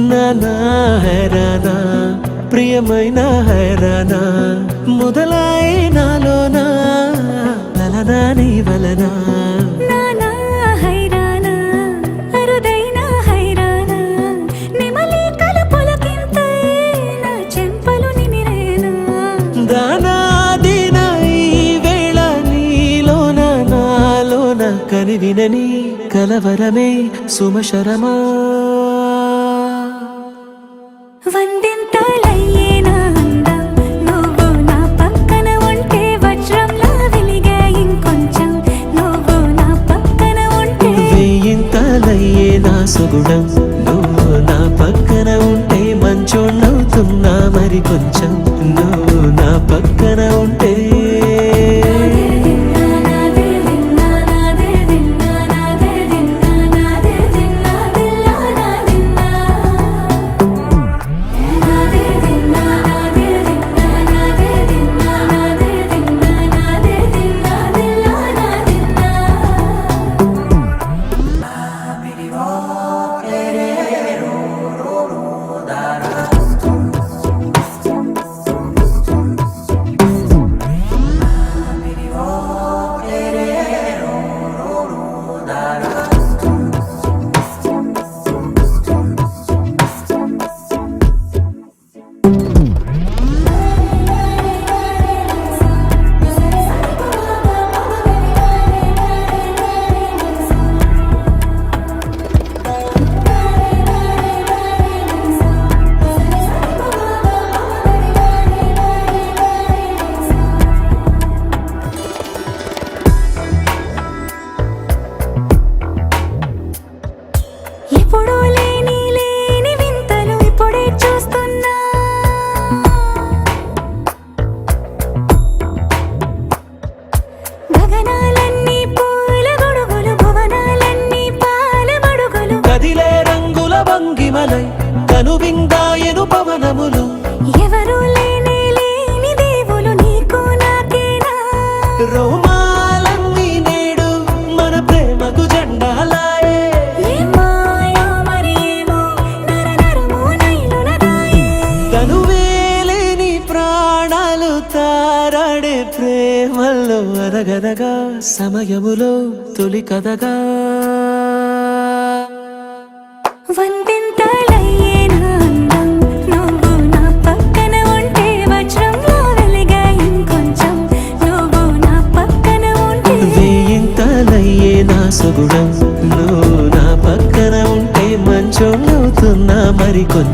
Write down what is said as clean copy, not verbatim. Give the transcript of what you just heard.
నానా హైరానా ప్రియమైన హైరానా మొదలై నాలోనా లలనా నీ వలనా నానా హైరానా అరుదైన హైరానా నెమలి కలుపులకింతై నా చెంపలు నిమిరేనా దానా దినా ఈ వేళ నీలోన నాలోన కనివినని కలవరమే సుమశరమా వందెంతలయ్యేనా అందం నువ్వు నా పక్కన ఉంటే వజ్రంలా వెలిగే ఇంకొంచెం నువ్వు నా పక్కన ఉంటే వెయ్యింతలయ్యే నా సుగుణం నువ్వు నా పక్కన ఉంటే మంచోణ్ణవుతున్నా మరి కొంచెం నువ్వు నా పక్కన ఉంటే ఎప్పుడూ లేని వింతలు ఇప్పుడే చూస్తున్నా గగనాలన్నీ పూల గొడుగులు భువనాలన్నీ పాల మడుగులు కదిలే రంగుల భంగిమలై కనువిందాయను పవనములు ఎవరు లేని దేవులు నీకు నాకేనా రోమాలన్నీ నేడు మన ప్రేమకు జెండాలాయే ఏమాయో మరేమో నరనరమో నైలునదాయే తనువేలేని ప్రాణాలు తారాడే ప్రేమల్లో అరగదగా సమయములో తొలి కథగా వందెంతలయ్యేనా అందం నువ్వు నా పక్కన ఉంటే వజ్రంలా వెలిగే ఇంకొంచెం నువ్వు నా పక్కన ఉంటే వెయ్యింతలయ్యే నా సుగుణం నువ్వు నా పక్కన ఉంటే మంచోణ్ణవుతున్నా మరి కొంచెం